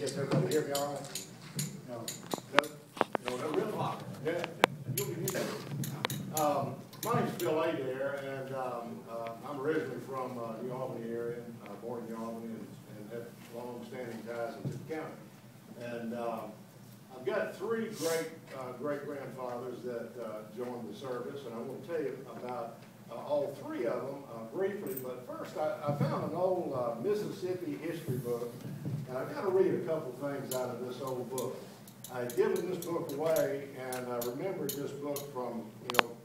Yes, everybody hear me all right? No. No? No, really? Yeah. You'll be used to it. My name's Bill Adair, and I'm originally from New Albany area, born in New Albany, and have long-standing ties into the county. And I've got three great-grandfathers that joined the service, and I want to tell you about all three of them briefly. But first, I found an old Mississippi history book, and I've got to read a couple things out of this old book. I had given this book away, and I remembered this book from,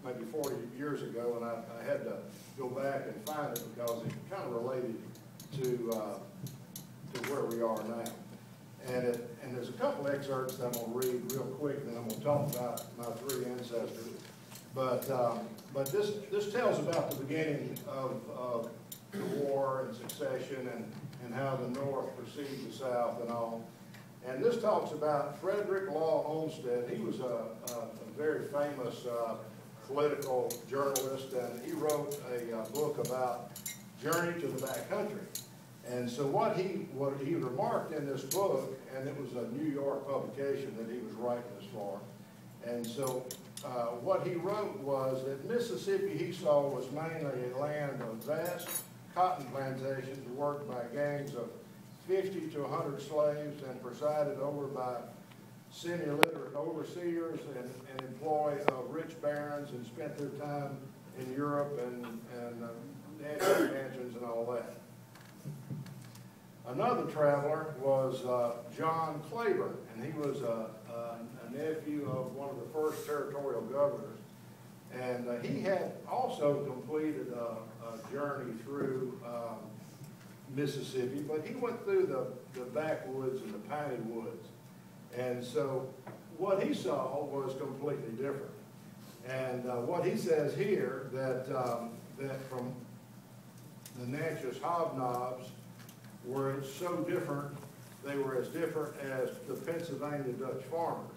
maybe 40 years ago, and I had to go back and find it because it kind of related to where we are now. And there's a couple excerpts that I'm going to read real quick, and then I'm going to talk about my three ancestors. But this tells about the beginning of the war and succession and how the North perceived the South and all. And this talks about Frederick Law Olmsted. He was a very famous political journalist, and he wrote a book about Journey to the Back Country. And so what he remarked in this book, and it was a New York publication that he was writing this for, and so what he wrote was that Mississippi, he saw, was mainly a land of vast cotton plantations worked by gangs of 50 to 100 slaves and presided over by semi-literate overseers and employ of rich barons, and spent their time in Europe and national mansions and all that. Another traveler was John Claiborne, and he was a nephew of one of the first territorial governors. And he had also completed a journey through Mississippi, but he went through the backwoods and the piney woods. And so what he saw was completely different. And what he says here, that from the Natchez hobnobs were so different, they were as different as the Pennsylvania Dutch farmers.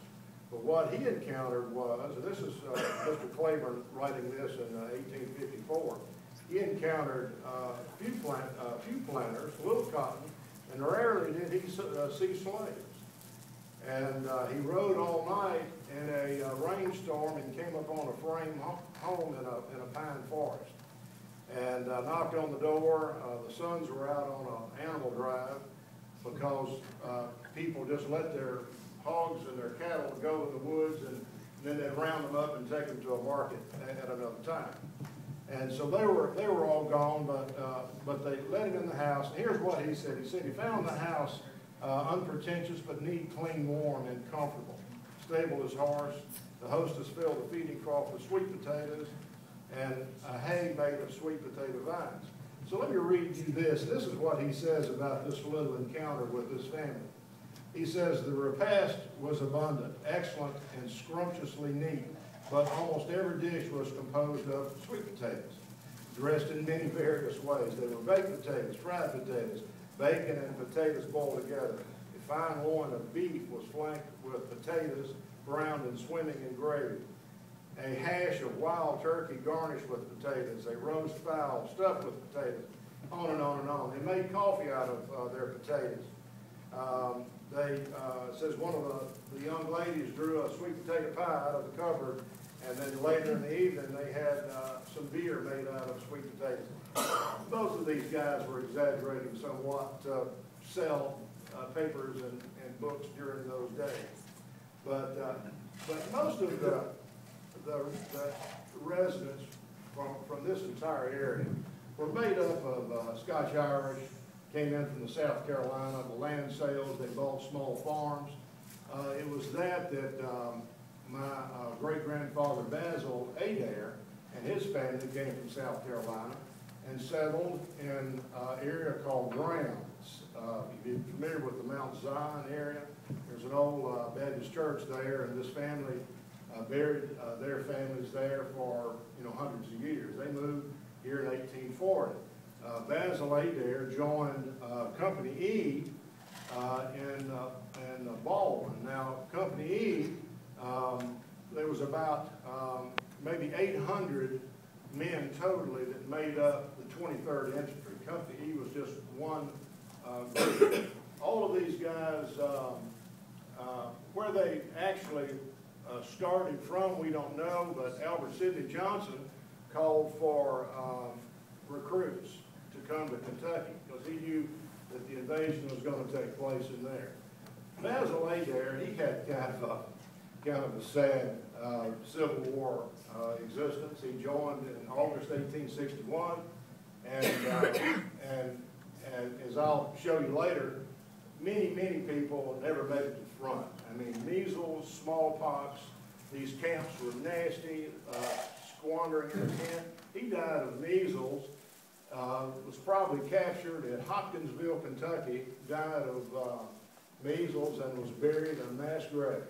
But what he encountered was, and this is Mr. Claiborne writing this in 1854, he encountered a few planters, a little cotton, and rarely did he see slaves. And he rode all night in a rainstorm and came upon a frame home in a pine forest. And knocked on the door. The sons were out on an animal drive because people just let their hogs and their cattle go in the woods, and then they'd round them up and take them to a market at another time. And so they were all gone, but they let him in the house. And here's what he said. He said he found the house unpretentious but neat, clean, warm, and comfortable. Stable his horse. The hostess filled the feeding trough with sweet potatoes and a hay made of sweet potato vines. So let me read you this. This is what he says about this little encounter with this family. He says, the repast was abundant, excellent, and scrumptiously neat, but almost every dish was composed of sweet potatoes, dressed in many various ways. They were baked potatoes, fried potatoes, bacon and potatoes boiled together. A fine loin of beef was flanked with potatoes, browned and swimming in gravy. A hash of wild turkey garnished with potatoes, a roast fowl stuffed with potatoes, on and on and on. They made coffee out of their potatoes. It says one of the young ladies drew a sweet potato pie out of the cupboard, and then later in the evening they had some beer made out of sweet potatoes. Both of these guys were exaggerating somewhat to sell papers and books during those days. But most of the residents from this entire area were made up of Scotch-Irish, came in from the South Carolina, the land sales, they bought small farms. It was that my great-grandfather Basil Adair and his family came from South Carolina and settled in an area called Graham. If you're familiar with the Mount Zion area, there's an old Baptist church there, and this family buried their families there for hundreds of years. They moved here in 1840. Basil Adair joined Company E in Baldwin. Now, Company E, there was about maybe 800 men totally that made up the 23rd Infantry. Company E was just one group. all of these guys, where they actually started from, we don't know, but Albert Sidney Johnson called for recruits to come to Kentucky because he knew that the invasion was going to take place in there. Bill Adair, he had kind of a sad Civil War existence. He joined in August 1861, and as I'll show you later, many people never made it to the front. I mean, measles, smallpox, these camps were nasty, squandering in a tent. He died of measles, was probably captured at Hopkinsville, Kentucky, died of measles, and was buried in a mass grave.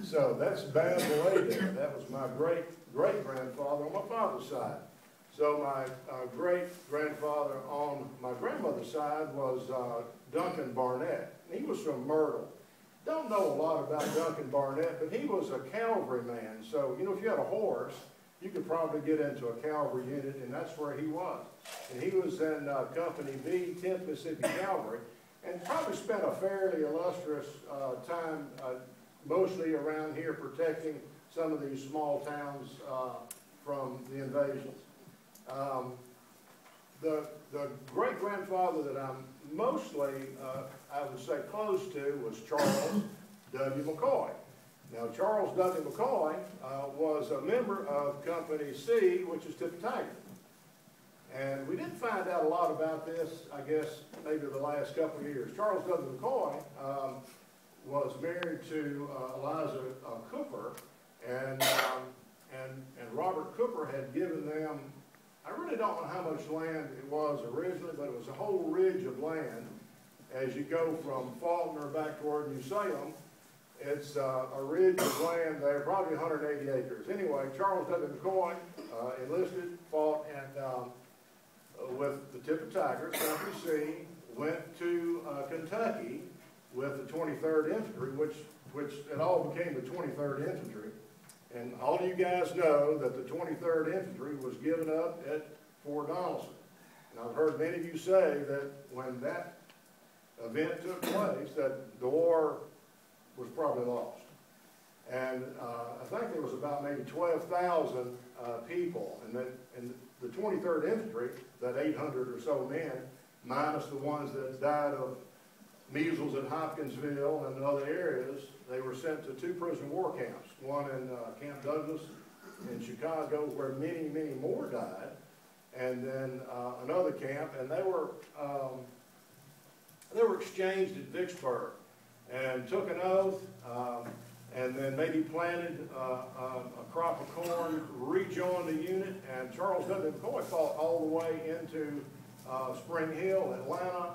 So that's Basil Adair. That was my great-grandfather on my father's side. So my great-grandfather on my grandmother's side was Duncan Barnett. He was from Myrtle. Don't know a lot about Duncan Barnett, but he was a cavalryman. So, you know, if you had a horse, you could probably get into a cavalry unit, and that's where he was. And he was in Company B, 10th Mississippi Cavalry, and probably spent a fairly illustrious time mostly around here protecting some of these small towns from the invasions. The great-grandfather that I'm mostly, I would say, close to was Charles W. McCoy. Now, Charles W. McCoy was a member of Company C, which is Tip Tiger. And we didn't find out a lot about this, I guess, maybe the last couple of years. Charles W. McCoy was married to Eliza Cooper, and Robert Cooper had given them, I really don't know how much land it was originally, but it was a whole ridge of land. As you go from Faulkner back toward New Salem, it's a ridge of land there, probably 180 acres. Anyway, Charles W. McCoy enlisted, fought, and with the Tip of Tigers, Company C, went to Kentucky with the 23rd Infantry, which it all became the 23rd Infantry. And all you guys know that the 23rd Infantry was given up at Fort Donelson. And I've heard many of you say that when that event took place, that the war was probably lost. And I think there was about maybe 12,000 people, and the 23rd Infantry, that 800 or so men, minus the ones that died of measles at Hopkinsville and other areas, they were sent to 2 prison war camps, one in Camp Douglas in Chicago, where many more died, and then another camp, and they were exchanged at Vicksburg and took an oath, and then maybe planted a crop of corn, rejoined the unit, and Charles W. McCoy fought all the way into Spring Hill, Atlanta,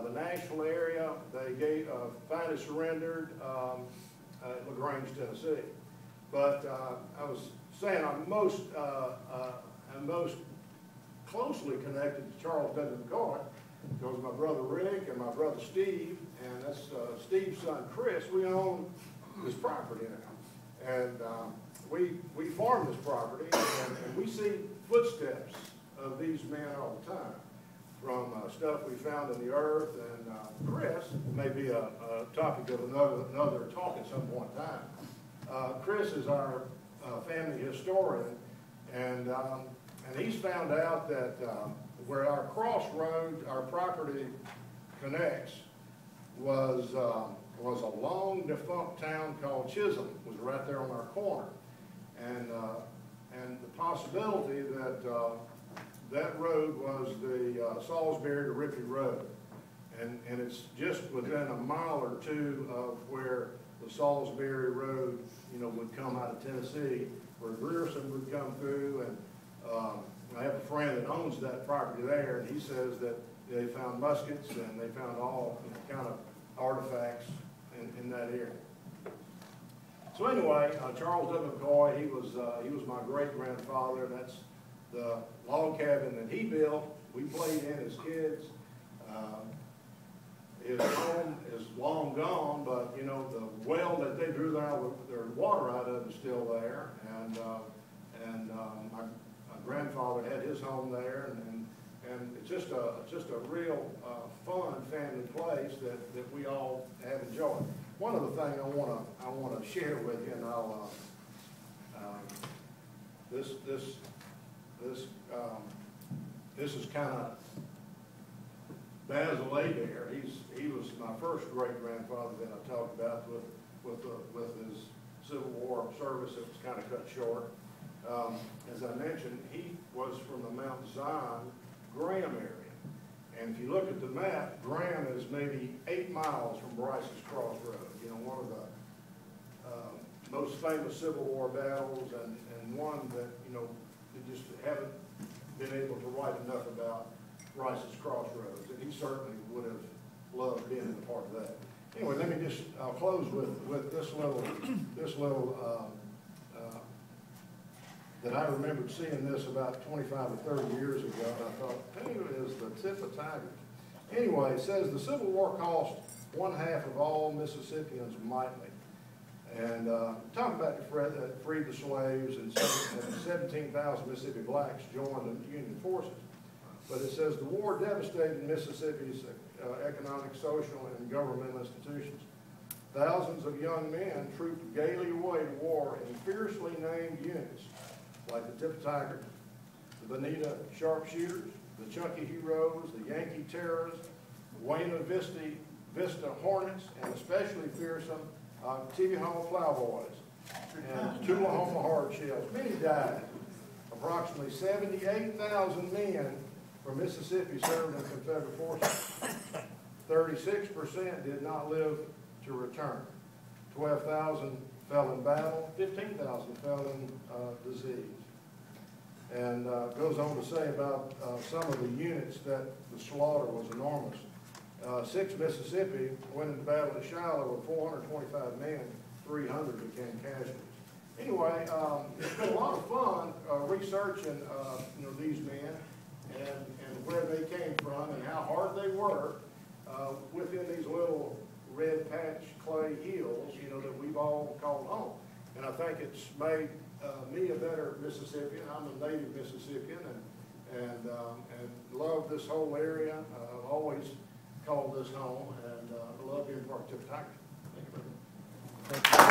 the Nashville area. They finally surrendered at LaGrange, Tennessee. But I was saying I'm most closely connected to Charles W. McCoy because my brother Rick and my brother Steve, and that's Steve's son Chris, we own this property now. And we farm this property, and we see footsteps of these men all the time, from stuff we found in the earth, and Chris may be a topic of another talk at some point in time. Chris is our family historian, and he's found out that where our crossroad, our property connects, was a long defunct town called Chisholm. It was right there on our corner, and the possibility that that road was the Salisbury to Ripley Road, and it's just within a mile or two of where the Salisbury Road, you know, would come out of Tennessee, where Grierson would come through, and I have a friend that owns that property there, and he says that they found muskets and they found all, you know, kind of artifacts in that area. So anyway, Charles W. McCoy, he was my great-grandfather. That's the log cabin that he built. We played in as kids. His home is long gone, but you know, the well that they drew their water out of is still there, and my grandfather had his home there, And it's just a real fun family place that we all have enjoyed. One other thing I wanna share with you, and I'll this is kind of Bill Adair. He was my first great grandfather that I talked about with his Civil War service that was kind of cut short. As I mentioned, he was from the Mount Zion, Graham area. And if you look at the map, Graham is maybe 8 miles from Bryce's Crossroads. You know, one of the most famous Civil War battles, and one that, you know, they just haven't been able to write enough about Bryce's Crossroads. And he certainly would have loved being a part of that. Anyway, let me just, I'll close with this little, that I remembered seeing this about 25 or 30 years ago, and I thought, who is the tip of tigers? Anyway, it says the Civil War cost 1/2 of all Mississippians mightily. And talking about that freed the slaves, and 17,000 Mississippi blacks joined the Union forces. But it says the war devastated Mississippi's economic, social, and governmental institutions. Thousands of young men trooped gaily away to war in fiercely named units, like the Tip Tigers, the Bonita Sharpshooters, the Chunky Heroes, the Yankee Terrors, Buena Vista Hornets, and especially fearsome TV-Home Plowboys and Tullahoma Hardshells. Many died. Approximately 78,000 men from Mississippi served in Confederate forces. 36% did not live to return. 12,000 fell in battle. 15,000 fell in disease. And goes on to say about some of the units that the slaughter was enormous. 6 Mississippi went into battle at Shiloh with 425 men, 300 became casualties. Anyway, it's been a lot of fun researching you know, these men and where they came from and how hard they worked within these little red patch clay hills, you know, that we've all called home. And I think it's made me a better Mississippian. I'm a native Mississippian and love this whole area. I've always called this home, and I love being part of Tip Tigers. Thank you very much. Thank you.